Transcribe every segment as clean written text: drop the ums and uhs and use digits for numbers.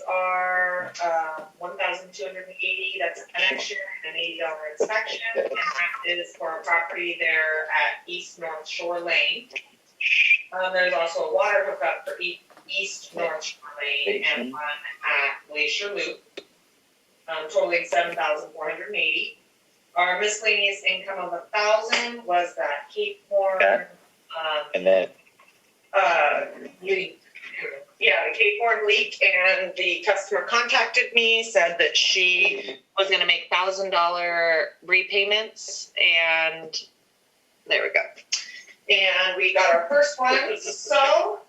are $1,280. That's a connection and an $80 inspection, and that is for a property there at East North Shore Lane. There's also a water hookup for East North Shore Lane and one at Glacier Loop, totaling $7,480. Our miscellaneous income of $1,000 was that Cape Horn. And then the Cape Horn leak, and the customer contacted me, said that she was going to make $1,000 repayments, and there we go. And we got our first one, so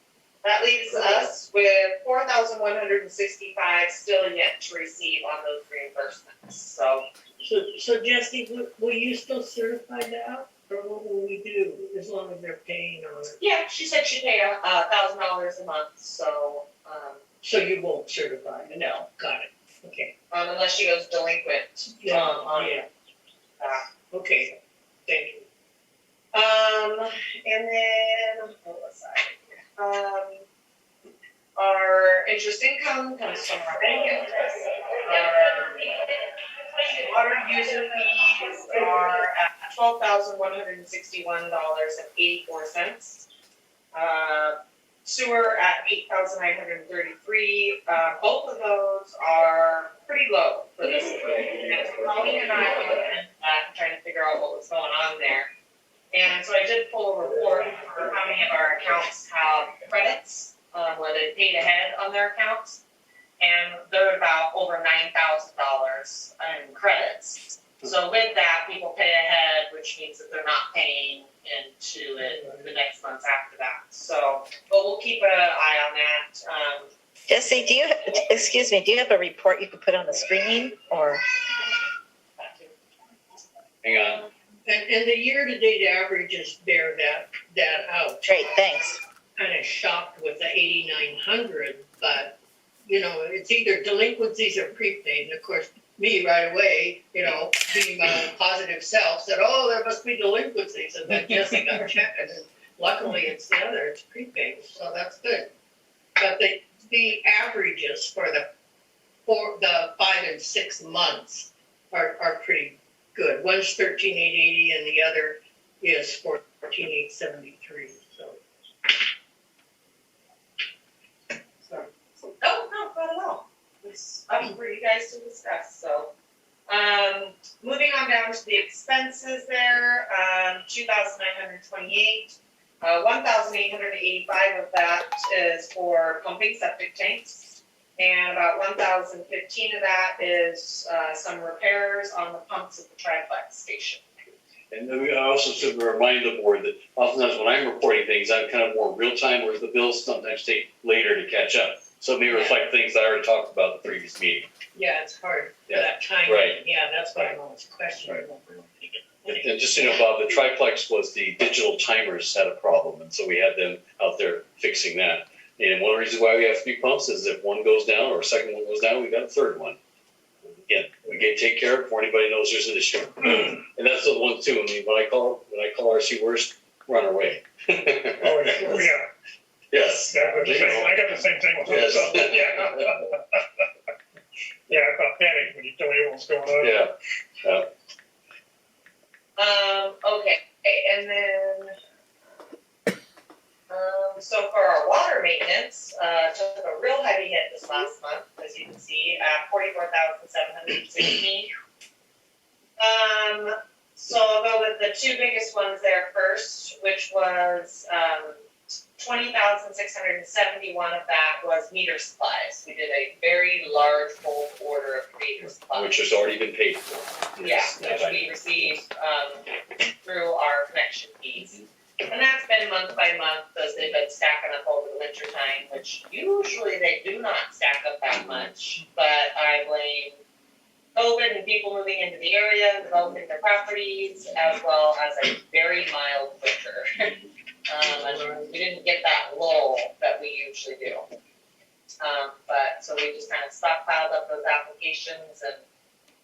that leaves us with $4,165 still yet to receive on those reimbursements. So Jesse, will you still certify that? Or what will we do as long as they're paying on it? Yeah, she said she'd pay $1,000 a month, so. So you won't certify it? No. Got it. Okay. Unless she goes delinquent. Okay. Thank you. And then, what was that? Our interest income comes from our bank interest. Water user fees are at $12,161.84. Sewer at $8,933. Both of those are pretty low for this. Colleen and I were looking at that, trying to figure out what was going on there. And so I did pull a report for how many of our accounts have credits, where they paid ahead on their accounts. And they're about over $9,000 in credits. So with that, people pay ahead, which means that they're not paying into it the next months after that. So, but we'll keep an eye on that. Jesse, do you have a report you could put on the screen, or? hang on. And the year-to-date averages bear that out. Great, thanks. Kind of shocked with the 8,900, but it's either delinquencies or prepaid. And of course, me right away, being my positive self, said, "Oh, there must be delinquencies," and then Jesse got checked, and luckily it's the other, it's prepaid, so that's good. But the averages for the 5 and 6 months are pretty good. One's 13,880 and the other is 14,873. Oh, no, not at all. It's up for you guys to discuss. So, moving on down to the expenses there, 2,928. 1,885 of that is for pumping septic tanks, and about 1,015 of that is some repairs on the pumps at the triplex station. And then I also should remind the board that oftentimes when I'm reporting things, I'm kind of more real time, whereas the bills sometimes take later to catch up. So it may reflect things I already talked about in the previous meeting. Yeah, it's hard for that time. Right. Yeah, that's why I'm always questioning. Right. And just so you know, Bob, the triplex was the digital timers had a problem, and so we had them out there fixing that. And one of the reasons why we have 3 pumps is if one goes down or a second one goes down, we got a third one. Again, we take care of it before anybody knows there's an issue. And that's the one too. I mean, when I call RC Worst, run away. Oh yeah. Yes. Yeah, I got the same thing with Yes. myself. Yeah. Yeah, I felt panicked when you told me what was going on. Yeah. Okay, and then, so for our water maintenance, took a real heavy hit this last month, as you can see, at 44,716. So I'll go with the 2 biggest ones there first, which was 20,671 of that was meter supplies. We did a very large bulk order of meter supplies. Which has already been paid for. Yeah, which we received through our connection fees. And that's been month by month as they've been stacking up over the winter time, which usually they do not stack up that much. But I blame COVID and people moving into the area, developing their properties, as well as a very mild winter. And we didn't get that lull that we usually do. But so we just kind of stockpiled up those applications and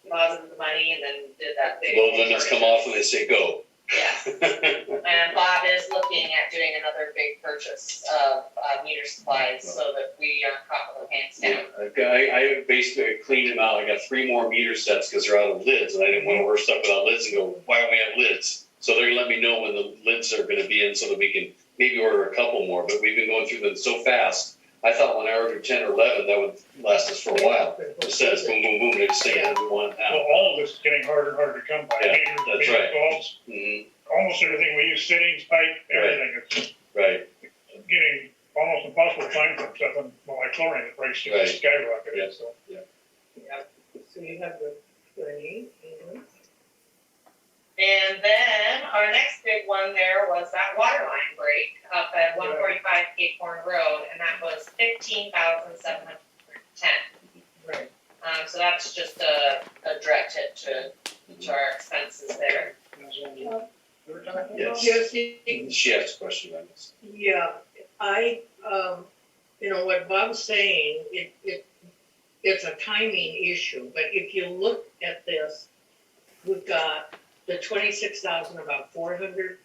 deposited the money and then did that big. Load limits come off and they say go. Yes. And Bob is looking at doing another big purchase of meter supplies so that we aren't caught with our pants down. I basically cleaned them out. I got 3 more meter sets because they're out of lids, and I didn't want to order stuff without lids and go, why don't we have lids? So they're gonna let me know when the lids are gonna be in so that we can maybe order a couple more, but we've been going through them so fast. I thought when I ordered 10 or 11, that would last us for a while. Instead it's boom, boom, boom, they just say what we want Well, now. all of this is getting harder and harder to come by. Yeah, Meters, that's meter right. bulbs, Mhm, almost everything we use, fittings, pipe, everything. It's right, getting almost impossible to find some stuff, and well, like chlorine, the price Right. just skyrocketed, Yeah. so. So you have the 20, And then our next big one there was that water line break up at 145 Cape Horn Road, and that was 15,710. right. So that's just a direct hit to our expenses there. Yes. Jesse, She asked a question about this. yeah, I, you know, what Bob's saying, it's a timing issue, but if you look at this, we've got the 26,000, about $400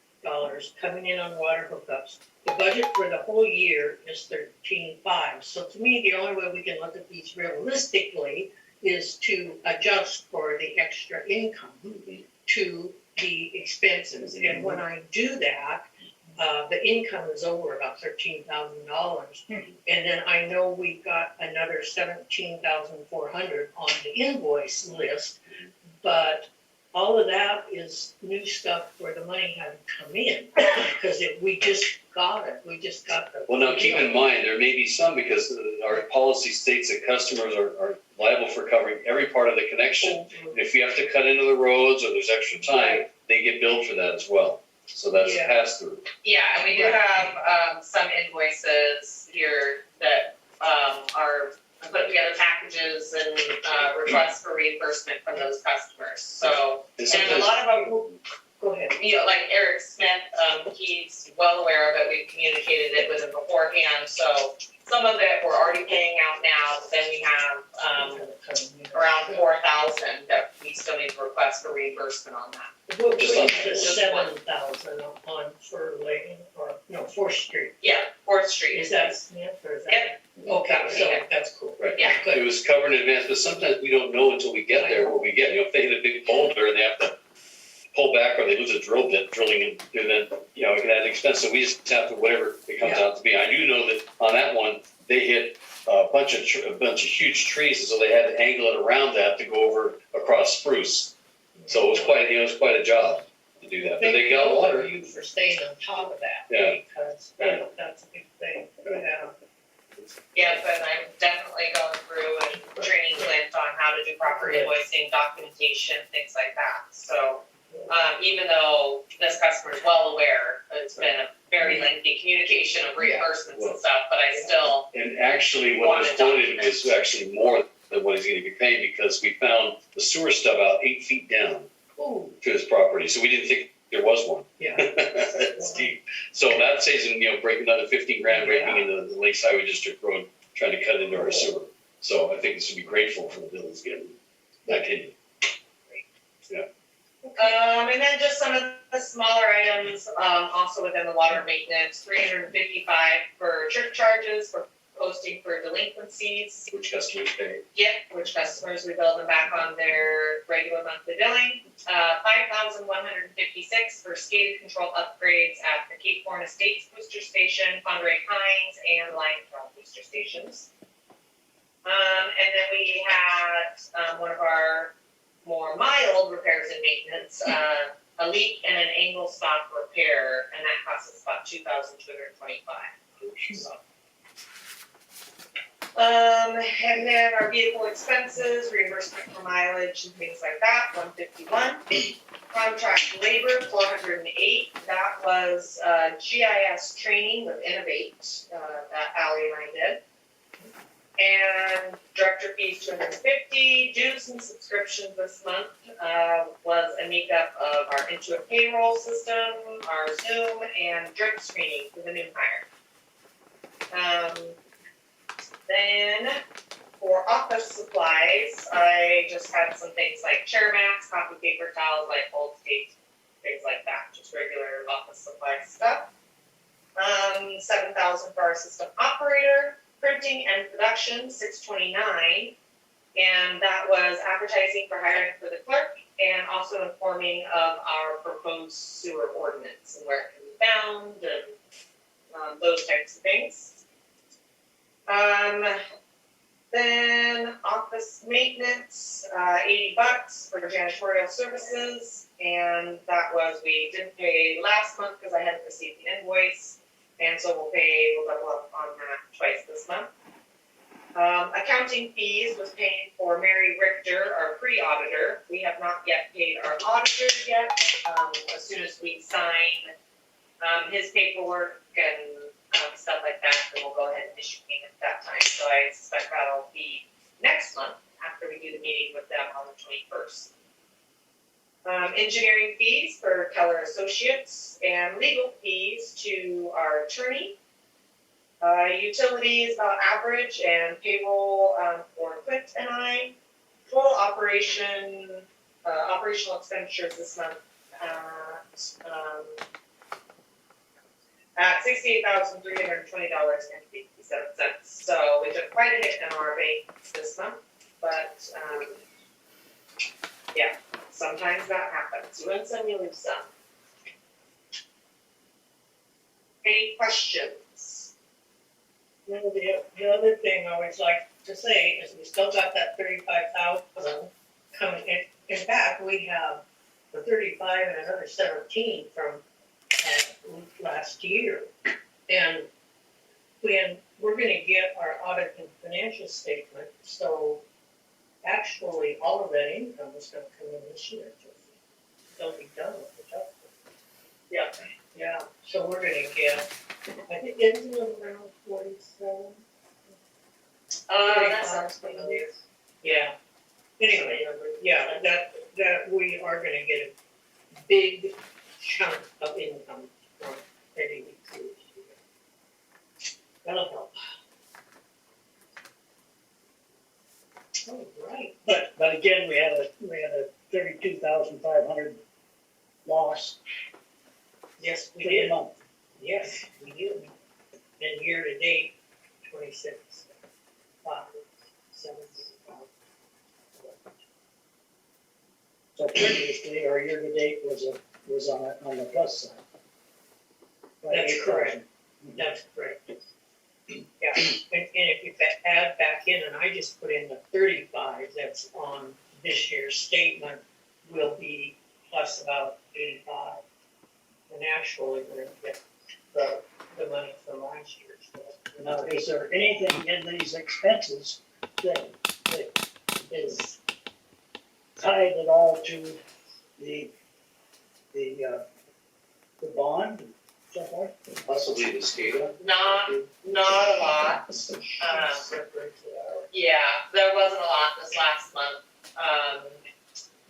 coming in on water hookups. The budget for the whole year is 13.5. So to me, the only way we can look at these realistically is to adjust for the extra income to the expenses. And when I do that, the income is over about $13,000. And then I know we've got another 17,400 on the invoice list, but all of that is new stuff where the money hadn't come in, because we just got it, we just got the. Well, now keep in mind, there may be some, because our policy states that customers are liable for covering every part of the connection. If we have to cut into the roads or there's extra time, they get billed for that as well. So that's a Yeah. pass through. Yeah, and we do have some invoices here that are put together packages and requests for reimbursement from those customers. So, And and a sometimes, lot of them, Go ahead. you know, like Eric Smith, he's well aware of it. We've communicated it with him beforehand. So some of it we're already paying out now. But then we have around 4,000 that we still need to request for reimbursement on that. What Just was on- the just 7,000 on Fur Lane, or, no, 4th Street? Yeah, 4th Street. Is that Smith or is that? Yep. Okay, so that's cool. right, Yeah. it Good. was covered in advance, but sometimes we don't know until we get there what we get. You know, if they hit a big boulder and they have to pull back, or they lose a drill bit drilling in, then, you know, it can add expense. So we just have to, whatever it comes out to be. I do know that on that one, they hit a bunch of huge trees, and so they had to angle it around that to go over across spruce. So it was quite, it was quite a job to do that. But they got Thank water. you for staying on top of that. Yeah. Because that's a big thing. Yeah. Yeah, but I'm definitely going through and training Clint on how to do proper invoicing, documentation, things like that. So, even though this customer is well aware, it's been a very lengthy communication of reimbursements and stuff, but I still, And actually, what was quoted was actually more than what he's going to be paying, because we found the sewer stub out 8 feet down Ooh, to his property. So we didn't think there was one. yeah. It's deep. So that saves him, you know, breaking another 15 grand breaking into the Lakes Highway District Road, trying to cut into our sewer. So I think this would be grateful for the bill he's getting. My opinion. and then just some of the smaller items, also within the water maintenance, 355 for trip charges, for posting for delinquencies. Which customers pay. Yep, which customers we bill them back on their regular monthly billing. 5,156 for SCADA control upgrades at the Cape Horn Estates booster station, Conway Pines, and Liontown booster stations. And then we had one of our more mild repairs and maintenance, a leak and an angle stop repair, and that cost us about $2,225. So. And then our vehicle expenses, reimbursement for mileage and things like that, 151. Contract labor, 408. That was GIS training with Innovate that Ally and I did. And director fees, 250. Dues and subscriptions this month was a makeup of our Intuit payroll system, our Zoom, and drip screening for the new hire. Then for office supplies, I just had some things like chair mats, copy paper towels, light bulbs, tape, things like that, just regular office supply stuff. 7,000 for our system operator, printing and production, 629. And that was advertising for hiring for the clerk and also informing of our proposed sewer ordinance and where it can be found and those types of things. Then office maintenance, $80 for janitorial services. And that was, we didn't pay last month because I hadn't received the invoice. And so we'll double up on that twice this month. Accounting fees was paying for Mary Richter, our pre-auditor. We have not yet paid our auditor yet. As soon as we sign his paperwork and stuff like that, then we'll go ahead and issue payment at that time. So I suspect that'll be next month after we do the meeting with them on the 21st. Engineering fees for Keller Associates and legal fees to our attorney. Utilities about average and payroll for Clint and I. Total operational expenditures this month at $68,320.57. So we took quite a hit in our bank this month, but yeah, sometimes that happens. You win some, you lose some. Any questions? The other thing I always like to say is we still got that 35,000 coming in. In fact, we have the 35 and another 17 from last year. And when we're gonna get our audit and financial statement, so actually all of that income is gonna come in this year. They'll be done with the job. Yeah. Yeah, so we're gonna get, I think it's around 47. That sounds familiar. Yeah. Anyway, yeah, that we are gonna get a big chunk of income from Eddie Weeks. That'll help. All right. But again, we had a 32,500 loss Yes, we for the did. month. Yes, we did. And year to date, 26, 5, 17. So previously, our year-to-date was on the plus side. By That's 8,000. correct. That's correct. Yeah, and if you add back in, and I just put in the 35 that's on this year's statement, will be plus about 85. And actually, we're gonna get the money from last year's. Now, is there anything in these expenses that is tied at all to the bond, so forth? Possibly the SCADA. Not a lot. Yeah, there wasn't a lot this last month.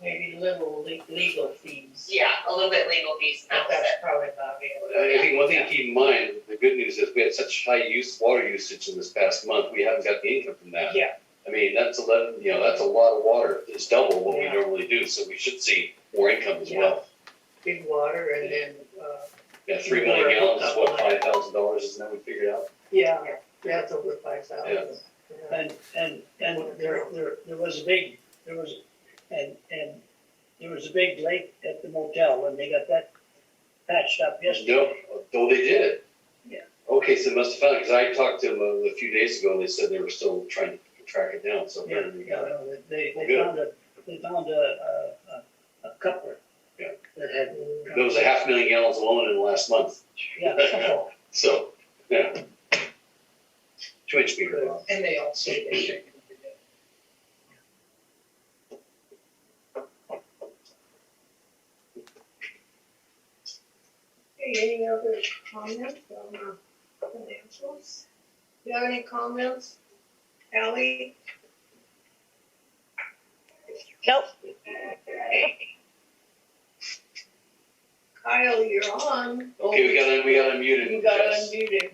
Maybe little legal fees. Yeah, a little bit legal fees, and that But was that's it. probably about it. I think one thing to keep in mind, the good news is we had such high water usage in this past month, we haven't got the income from that. Yeah, I mean, that's that's a lot of water. It's double what we Yeah. normally do, so we should see more income as well. big water and then, Yeah, 3 million gallons is what, $5,000, isn't that what we figured out? yeah, it's over 5,000. Yeah. And there was a big, there was a big leak at the motel, and they got that patched up yesterday. No, they did. Yeah. Okay, so they must have found it, because I talked to them a few days ago, and they said they were still trying to track it down, so Yeah, apparently we got it. no, they Good. found a coupler. Yeah. That had. There was 500,000 gallons alone in the last month, Yeah. so, yeah. 2-inch meter. And they all say they check it. Okay, any other comments on financials? You have any comments, Ally? Nope. Kyle, you're on. Okay, we got unmuted. You got Jess. unmuted.